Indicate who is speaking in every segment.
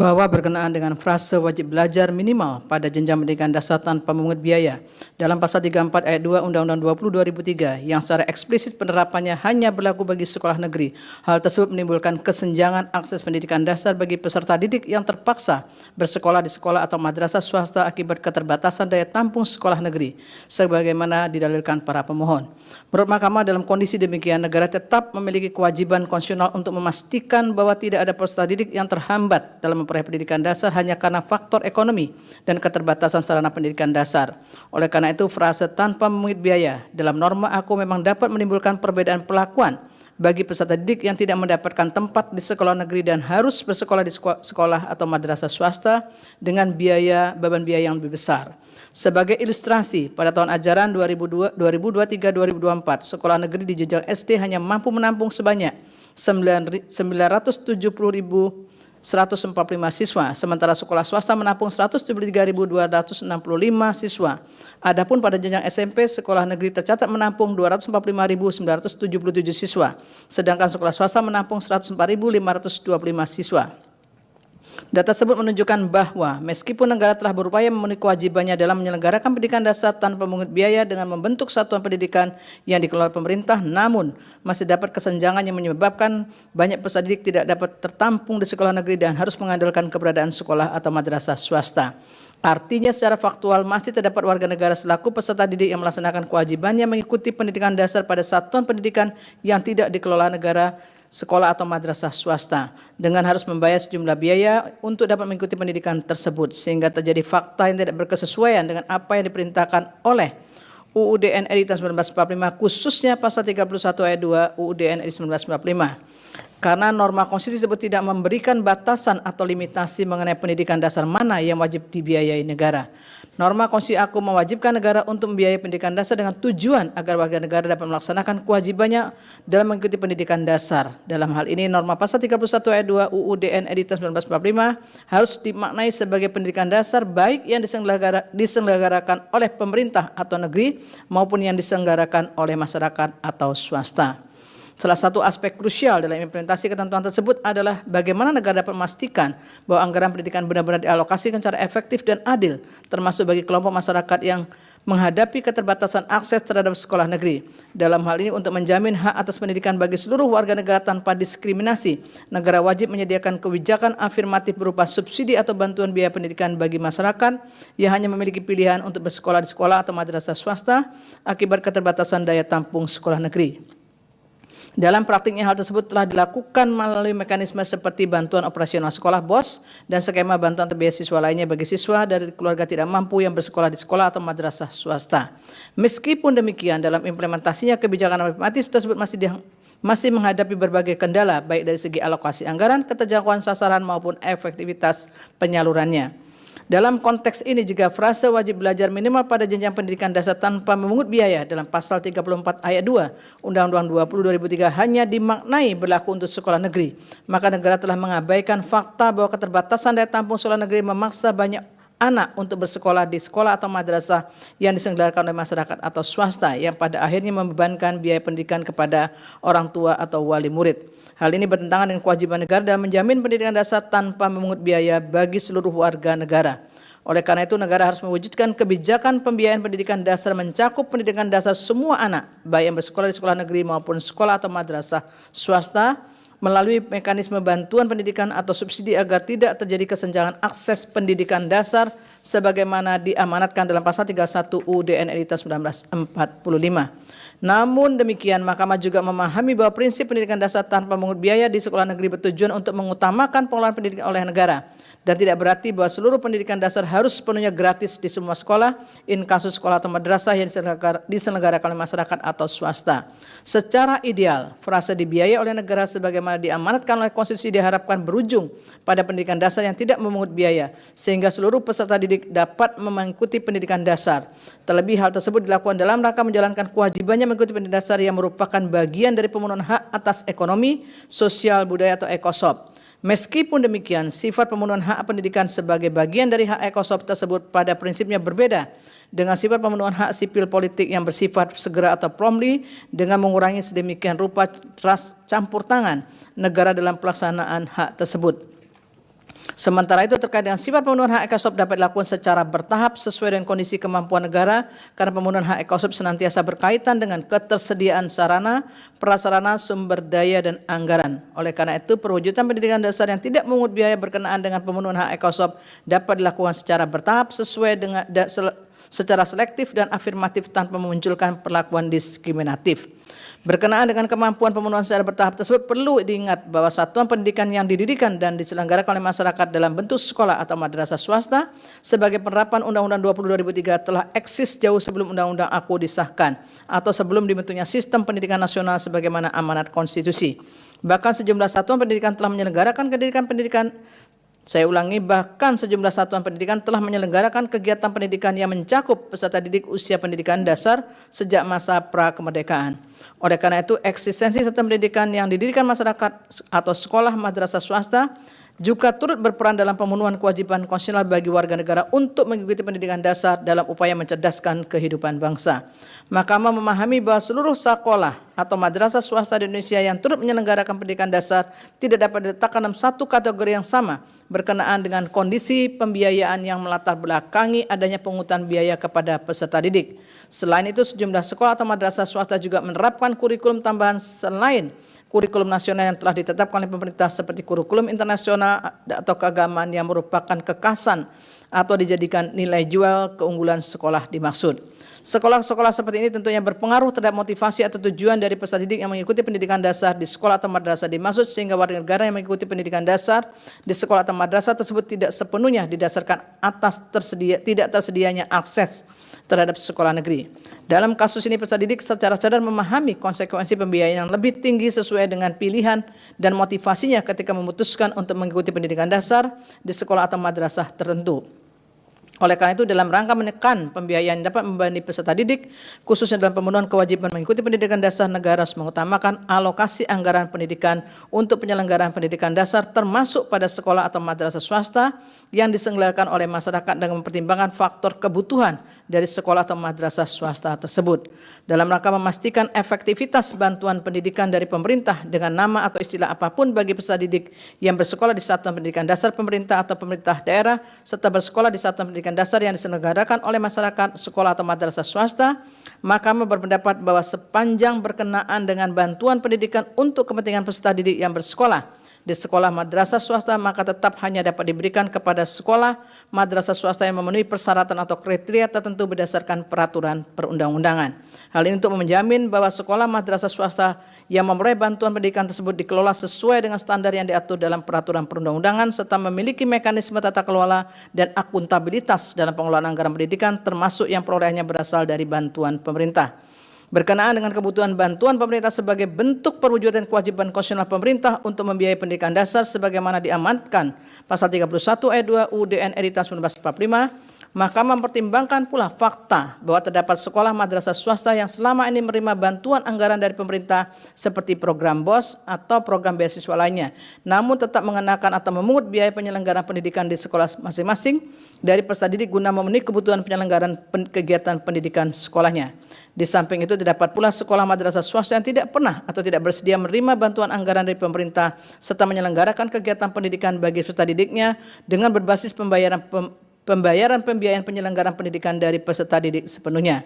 Speaker 1: bahwa berkenaan dengan frase wajib belajar minimal pada jenjang pendidikan dasar tanpa memungut biaya dalam pasal 34 ayat 2 Undang-Undang 20 2003 yang secara eksplisit penerapannya hanya berlaku bagi sekolah negeri. Hal tersebut menimbulkan kesenjangan akses pendidikan dasar bagi peserta didik yang terpaksa bersekolah di sekolah atau madrasah swasta akibat keterbatasan daya tampung sekolah negeri, sebagaimana didalilkan para pemohon. Menurut Mahkamah, dalam kondisi demikian, negara tetap memiliki kewajiban konstitusional untuk memastikan bahwa tidak ada peserta didik yang terhambat dalam memperoleh pendidikan dasar hanya karena faktor ekonomi dan keterbatasan sarana pendidikan dasar. Oleh karena itu, frase tanpa memungut biaya dalam norma aku memang dapat menimbulkan perbedaan perlakuan bagi peserta didik yang tidak mendapatkan tempat di sekolah negeri dan harus bersekolah di sekolah atau madrasah swasta dengan beban biaya yang lebih besar. Sebagai ilustrasi, pada tahun ajaran 2023-2024, sekolah negeri di jenjang SD hanya mampu menampung sebanyak 970.145 siswa, sementara sekolah swasta menampung 173.265 siswa. Adapun pada jenjang SMP, sekolah negeri tercatat menampung 245.977 siswa, sedangkan sekolah swasta menampung 104.525 siswa. Data tersebut menunjukkan bahwa meskipun negara telah berupaya memenuhi kewajibannya dalam menyelenggarakan pendidikan dasar tanpa memungut biaya dengan membentuk satuan pendidikan yang dikelola pemerintah, namun masih dapat kesenjangan yang menyebabkan banyak peserta didik tidak dapat tertampung di sekolah negeri dan harus mengandalkan keberadaan sekolah atau madrasah swasta. Artinya secara faktual masih terdapat warga negara selaku peserta didik yang melaksanakan kewajibannya mengikuti pendidikan dasar pada satuan pendidikan yang tidak dikelola negara, sekolah atau madrasah swasta, dengan harus membayar sejumlah biaya untuk dapat mengikuti pendidikan tersebut, sehingga terjadi fakta yang tidak berkesesuaian dengan apa yang diperintahkan oleh UUD NRI tahun 1945, khususnya pasal 31 ayat 2 UUD NRI 1945. Karena norma konstitusi tersebut tidak memberikan batasan atau limitasi mengenai pendidikan dasar mana yang wajib dibiayai negara. Norma konstitusi aku mewajibkan negara untuk membiayai pendidikan dasar dengan tujuan agar warga negara dapat melaksanakan kewajibannya dalam mengikuti pendidikan dasar. Dalam hal ini, norma pasal 31 ayat 2 UUD NRI tahun 1945 harus dimaknai sebagai pendidikan dasar baik yang diselenggarakan oleh pemerintah atau negeri maupun yang diselenggarakan oleh masyarakat atau swasta. Salah satu aspek krusial dalam implementasi ketentuan tersebut adalah bagaimana negara dapat memastikan bahwa anggaran pendidikan benar-benar dialokasikan secara efektif dan adil, termasuk bagi kelompok masyarakat yang menghadapi keterbatasan akses terhadap sekolah negeri. Dalam hal ini, untuk menjamin hak atas pendidikan bagi seluruh warga negara tanpa diskriminasi, negara wajib menyediakan kebijakan afirmatif berupa subsidi atau bantuan biaya pendidikan bagi masyarakat yang hanya memiliki pilihan untuk bersekolah di sekolah atau madrasah swasta akibat keterbatasan daya tampung sekolah negeri. Dalam praktiknya, hal tersebut telah dilakukan melalui mekanisme seperti bantuan operasional sekolah BOS dan skema bantuan beasiswa lainnya bagi siswa dari keluarga tidak mampu yang bersekolah di sekolah atau madrasah swasta. Meskipun demikian, dalam implementasinya kebijakan afirmatif tersebut masih menghadapi berbagai kendala, baik dari segi alokasi anggaran, keterjangkauan sasaran maupun efektivitas penyalurannya. Dalam konteks ini, jika frase wajib belajar minimal pada jenjang pendidikan dasar tanpa memungut biaya dalam pasal 34 ayat 2 Undang-Undang 20 2003 hanya dimaknai berlaku untuk sekolah negeri, maka negara telah mengabaikan fakta bahwa keterbatasan daya tampung sekolah negeri memaksa banyak anak untuk bersekolah di sekolah atau madrasah yang diselenggarakan oleh masyarakat atau swasta, yang pada akhirnya membebankan biaya pendidikan kepada orang tua atau wali murid. Hal ini bertentangan dengan kewajiban negara dalam menjamin pendidikan dasar tanpa memungut biaya bagi seluruh warga negara. Oleh karena itu, negara harus mewujudkan kebijakan pembiayaan pendidikan dasar mencakup pendidikan dasar semua anak, baik yang bersekolah di sekolah negeri maupun sekolah atau madrasah swasta, melalui mekanisme bantuan pendidikan atau subsidi agar tidak terjadi kesenjangan akses pendidikan dasar sebagaimana diamanatkan dalam pasal 31 UUD NRI tahun 1945. Namun demikian, Mahkamah juga memahami bahwa prinsip pendidikan dasar tanpa memungut biaya di sekolah negeri bertujuan untuk mengutamakan pengelolaan pendidikan oleh negara, dan tidak berarti bahwa seluruh pendidikan dasar harus sepenuhnya gratis di semua sekolah, in kasus sekolah atau madrasah yang diselenggarakan oleh masyarakat atau swasta. Secara ideal, frase dibiayai oleh negara sebagaimana diamanatkan oleh konstitusi diharapkan berujung pada pendidikan dasar yang tidak memungut biaya, sehingga seluruh peserta didik dapat mengikuti pendidikan dasar. Terlebih, hal tersebut dilakukan dalam rangka menjalankan kewajibannya mengikuti pendidikan dasar yang merupakan bagian dari pemenuhan hak atas ekonomi, sosial, budaya atau ekosop. Meskipun demikian, sifat pemenuhan hak pendidikan sebagai bagian dari hak ekosop tersebut pada prinsipnya berbeda dengan sifat pemenuhan hak sipil politik yang bersifat segera atau promptly, dengan mengurangi sedemikian rupa campur tangan negara dalam pelaksanaan hak tersebut. Sementara itu terkait dengan sifat pemenuhan hak EKSOP dapat dilakukan secara bertahap sesuai dengan kondisi kemampuan negara karena pemenuhan hak EKSOP senantiasa berkaitan dengan ketersediaan sarana, prasarana, sumber daya dan anggaran. Oleh karena itu perwujudan pendidikan dasar yang tidak memungut biaya berkenaan dengan pemenuhan hak EKSOP dapat dilakukan secara bertahap sesuai dengan secara selektif dan afirmatif tanpa memunculkan perlakuan diskriminatif. Berkenaan dengan kemampuan pemenuhan secara bertahap tersebut, perlu diingat bahwa satuan pendidikan yang didirikan dan diselenggarakan oleh masyarakat dalam bentuk sekolah atau madrasah swasta sebagai penerapan Undang-Undang 20/2003 telah eksis jauh sebelum Undang-Undang AKU disahkan atau sebelum dibentuknya sistem pendidikan nasional sebagaimana amanat konstitusi. Bahkan sejumlah satuan pendidikan telah menyelenggarakan bahkan sejumlah satuan pendidikan telah menyelenggarakan kegiatan pendidikan yang mencakup peserta didik usia pendidikan dasar sejak masa pra-kemerdekaan. Oleh karena itu, eksistensi satuan pendidikan yang didirikan masyarakat atau sekolah madrasah swasta juga turut berperan dalam pemenuhan kewajiban konstitusional bagi warga negara untuk mengikuti pendidikan dasar dalam upaya mencerdaskan kehidupan bangsa. Mahkamah memahami bahwa seluruh sekolah atau madrasah swasta di Indonesia yang turut menyelenggarakan pendidikan dasar tidak dapat diletakkan dalam satu kategori yang sama berkenaan dengan kondisi pembiayaan yang melatar belakangi adanya pungutan biaya kepada peserta didik. Selain itu, sejumlah sekolah atau madrasah swasta juga menerapkan kurikulum tambahan selain kurikulum nasional yang telah ditetapkan oleh pemerintah seperti kurikulum internasional atau keagamaan yang merupakan kekhasan atau dijadikan nilai jual keunggulan sekolah dimaksud. Sekolah-sekolah seperti ini tentunya berpengaruh terhadap motivasi atau tujuan dari peserta didik yang mengikuti pendidikan dasar di sekolah atau madrasah dimaksud, sehingga warga negara yang mengikuti pendidikan dasar di sekolah atau madrasah tersebut tidak sepenuhnya didasarkan atas tidak tersedianya akses terhadap sekolah negeri. Dalam kasus ini peserta didik secara sadar memahami konsekuensi pembiayaan yang lebih tinggi sesuai dengan pilihan dan motivasinya ketika memutuskan untuk mengikuti pendidikan dasar di sekolah atau madrasah tertentu. Oleh karena itu, dalam rangka menekan pembiayaan yang dapat membebani peserta didik, khususnya dalam pemenuhan kewajiban mengikuti pendidikan dasar, negara harus mengutamakan alokasi anggaran pendidikan untuk penyelenggaraan pendidikan dasar termasuk pada sekolah atau madrasah swasta yang diselenggarakan oleh masyarakat dengan mempertimbangkan faktor kebutuhan dari sekolah atau madrasah swasta tersebut. Dalam rangka memastikan efektivitas bantuan pendidikan dari pemerintah dengan nama atau istilah apapun bagi peserta didik yang bersekolah di satuan pendidikan dasar pemerintah atau pemerintah daerah serta bersekolah di satuan pendidikan dasar yang diselenggarakan oleh masyarakat, sekolah atau madrasah swasta, Mahkamah berpendapat bahwa sepanjang berkenaan dengan bantuan pendidikan untuk kepentingan peserta didik yang bersekolah di sekolah madrasah swasta, maka tetap hanya dapat diberikan kepada sekolah madrasah swasta yang memenuhi persyaratan atau kriteria tertentu berdasarkan peraturan perundang-undangan. Hal ini untuk menjamin bahwa sekolah madrasah swasta yang memperoleh bantuan pendidikan tersebut dikelola sesuai dengan standar yang diatur dalam peraturan perundang-undangan serta memiliki mekanisme tata kelola dan akuntabilitas dalam pengelolaan anggaran pendidikan termasuk yang perolehannya berasal dari bantuan pemerintah. Berkenaan dengan kebutuhan bantuan pemerintah sebagai bentuk perwujudan kewajiban konstitusional pemerintah untuk membiayai pendidikan dasar sebagaimana diamanatkan pasal 31 ayat 2 UUD RI tahun 1945, Mahkamah mempertimbangkan pula fakta bahwa terdapat sekolah madrasah swasta yang selama ini menerima bantuan anggaran dari pemerintah seperti program BOS atau program beasiswa lainnya, namun tetap mengenakan atau memungut biaya penyelenggaraan pendidikan di sekolah masing-masing dari peserta didik guna memenuhi kebutuhan penyelenggaraan kegiatan pendidikan sekolahnya. Di samping itu terdapat pula sekolah madrasah swasta yang tidak pernah atau tidak bersedia menerima bantuan anggaran dari pemerintah serta menyelenggarakan kegiatan pendidikan bagi peserta didiknya dengan berbasis pembayaran penyelenggaraan pendidikan dari peserta didik sepenuhnya.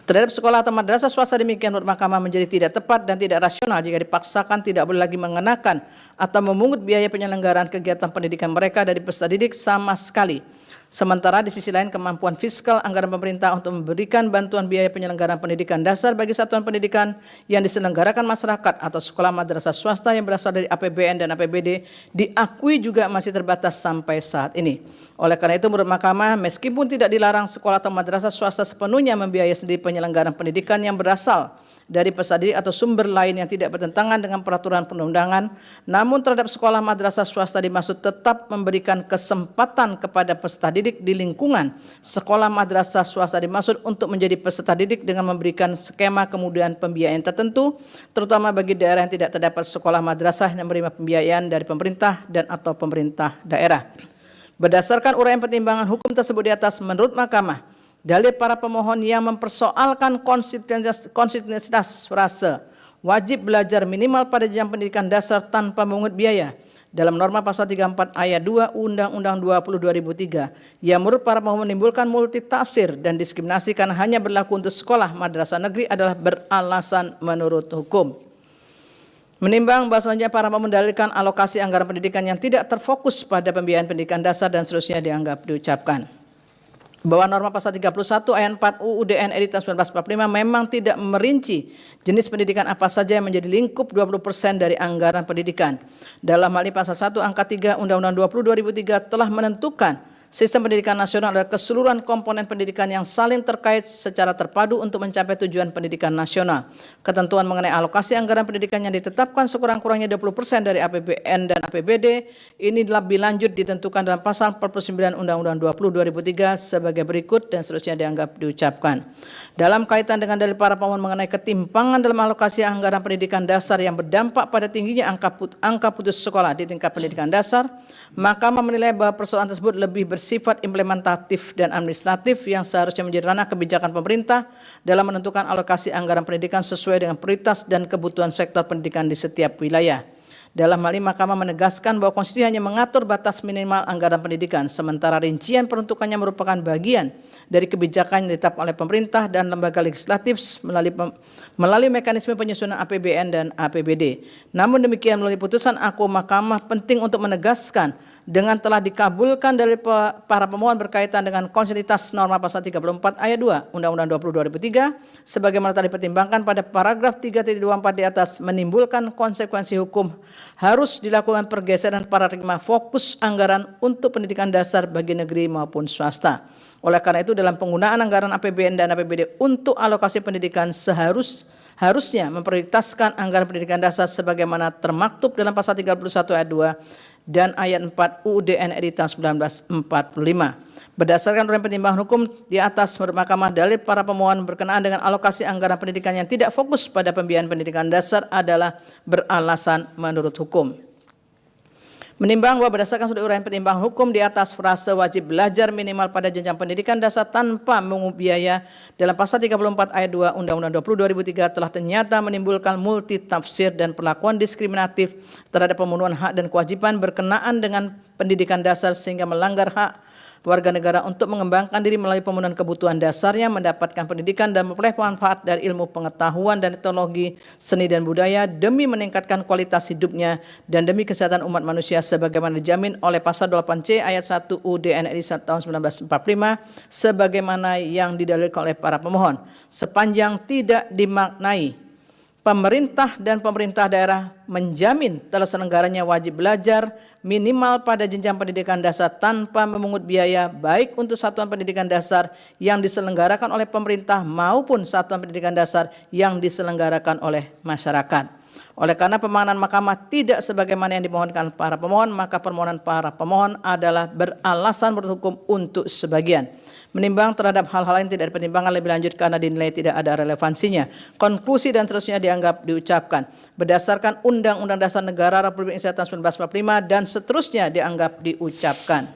Speaker 1: Terhadap sekolah atau madrasah swasta demikian menurut Mahkamah menjadi tidak tepat dan tidak rasional jika dipaksakan tidak boleh lagi mengenakan atau memungut biaya penyelenggaraan kegiatan pendidikan mereka dari peserta didik sama sekali. Sementara di sisi lain kemampuan fiskal anggaran pemerintah untuk memberikan bantuan biaya penyelenggaraan pendidikan dasar bagi satuan pendidikan yang diselenggarakan masyarakat atau sekolah madrasah swasta yang berasal dari APBN dan APBD diakui juga masih terbatas sampai saat ini. Oleh karena itu menurut Mahkamah, meskipun tidak dilarang sekolah atau madrasah swasta sepenuhnya membiayai sendiri penyelenggaraan pendidikan yang berasal dari peserta didik atau sumber lain yang tidak bertentangan dengan peraturan perundang-undangan, namun terhadap sekolah madrasah swasta dimaksud tetap memberikan kesempatan kepada peserta didik di lingkungan sekolah madrasah swasta dimaksud untuk menjadi peserta didik dengan memberikan skema kemudahan pembiayaan tertentu, terutama bagi daerah yang tidak terdapat sekolah madrasah yang menerima pembiayaan dari pemerintah dan atau pemerintah daerah. Berdasarkan uraian pertimbangan hukum tersebut di atas, menurut Mahkamah, dalil para pemohon yang mempersoalkan konstitusionalitas frase wajib belajar minimal pada jenjang pendidikan dasar tanpa memungut biaya dalam norma pasal 34 ayat 2 Undang-Undang 20 2003 yang menurut para pemohon menimbulkan multitafsir dan diskriminasi karena hanya berlaku untuk sekolah madrasah negeri adalah beralasan menurut hukum. Menimbang bahwa selanjutnya para pemohon mendalilkan alokasi anggaran pendidikan yang tidak terfokus pada pembiayaan pendidikan dasar dan seterusnya dianggap diucapkan. Bahwa norma pasal 31 ayat 4 UU DN RI tahun 1945 memang tidak merinci jenis pendidikan apa saja yang menjadi lingkup 20% dari anggaran pendidikan. Dalam hal ini pasal 1 angka 3 Undang-Undang 20 2003 telah menentukan sistem pendidikan nasional adalah keseluruhan komponen pendidikan yang saling terkait secara terpadu untuk mencapai tujuan pendidikan nasional. Ketentuan mengenai alokasi anggaran pendidikan yang ditetapkan sekurang-kurangnya 20% dari APBN dan APBD ini lebih lanjut ditentukan dalam pasal 49 Undang-Undang 20 2003 sebagai berikut dan seterusnya dianggap diucapkan. Dalam kaitan dengan dalil para pemohon mengenai ketimpangan dalam alokasi anggaran pendidikan dasar yang berdampak pada tingginya angka putus sekolah di tingkat pendidikan dasar, Mahkamah menilai bahwa persoalan tersebut lebih bersifat implementatif dan administratif yang seharusnya menjadi ranah kebijakan pemerintah dalam menentukan alokasi anggaran pendidikan sesuai dengan prioritas dan kebutuhan sektor pendidikan di setiap wilayah. Dalam hal ini Mahkamah menegaskan bahwa konstitusi hanya mengatur batas minimal anggaran pendidikan, sementara rincian peruntukannya merupakan bagian dari kebijakan yang ditetapkan oleh pemerintah dan lembaga legislatif melalui mekanisme penyusunan APBN dan APBD. Namun demikian melalui putusan aku Mahkamah penting untuk menegaskan dengan telah dikabulkan dari para pemohon berkaitan dengan konstitusitas norma pasal 34 ayat 2 Undang-Undang 20 2003 sebagaimana telah dipertimbangkan pada paragraf 3.24 di atas menimbulkan konsekuensi hukum harus dilakukan pergeseran paradigma fokus anggaran untuk pendidikan dasar bagi negeri maupun swasta. Oleh karena itu dalam penggunaan anggaran APBN dan APBD untuk alokasi pendidikan harusnya memprioritaskan anggaran pendidikan dasar sebagaimana termaktub dalam pasal 31 ayat 2 dan ayat 4 UUD DN RI tahun 1945. Berdasarkan uraian pertimbangan hukum di atas menurut Mahkamah dalil para pemohon berkenaan dengan alokasi anggaran pendidikan yang tidak fokus pada pembiayaan pendidikan dasar adalah beralasan menurut hukum. Menimbang bahwa berdasarkan sudut uraian pertimbangan hukum di atas frase wajib belajar minimal pada jenjang pendidikan dasar tanpa mengungut biaya dalam pasal 34 ayat 2 Undang-Undang 20 2003 telah ternyata menimbulkan multitafsir dan perlakuan diskriminatif terhadap pemenuhan hak dan kewajiban berkenaan dengan pendidikan dasar sehingga melanggar hak warga negara untuk mengembangkan diri melalui pemenuhan kebutuhan dasarnya, mendapatkan pendidikan dan memperoleh manfaat dari ilmu pengetahuan dan teknologi, seni dan budaya demi meningkatkan kualitas hidupnya dan demi kesehatan umat manusia sebagaimana dijamin oleh pasal 8C ayat 1 UUD DN RI tahun 1945 sebagaimana yang didalilkan oleh para pemohon. Sepanjang tidak dimaknai pemerintah dan pemerintah daerah menjamin terselenggaranya wajib belajar minimal pada jenjang pendidikan dasar tanpa memungut biaya baik untuk satuan pendidikan dasar yang diselenggarakan oleh pemerintah maupun satuan pendidikan dasar yang diselenggarakan oleh masyarakat. Oleh karena pemahaman Mahkamah tidak sebagaimana yang dimohonkan para pemohon, maka permohonan para pemohon adalah beralasan menurut hukum untuk sebagian. Menimbang terhadap hal-hal yang tidak dipertimbangkan lebih lanjut karena dinilai tidak ada relevansinya. Konklusi dan seterusnya dianggap diucapkan. Berdasarkan Undang-Undang Dasar Negara Republik Indonesia tahun 1945 dan seterusnya dianggap diucapkan.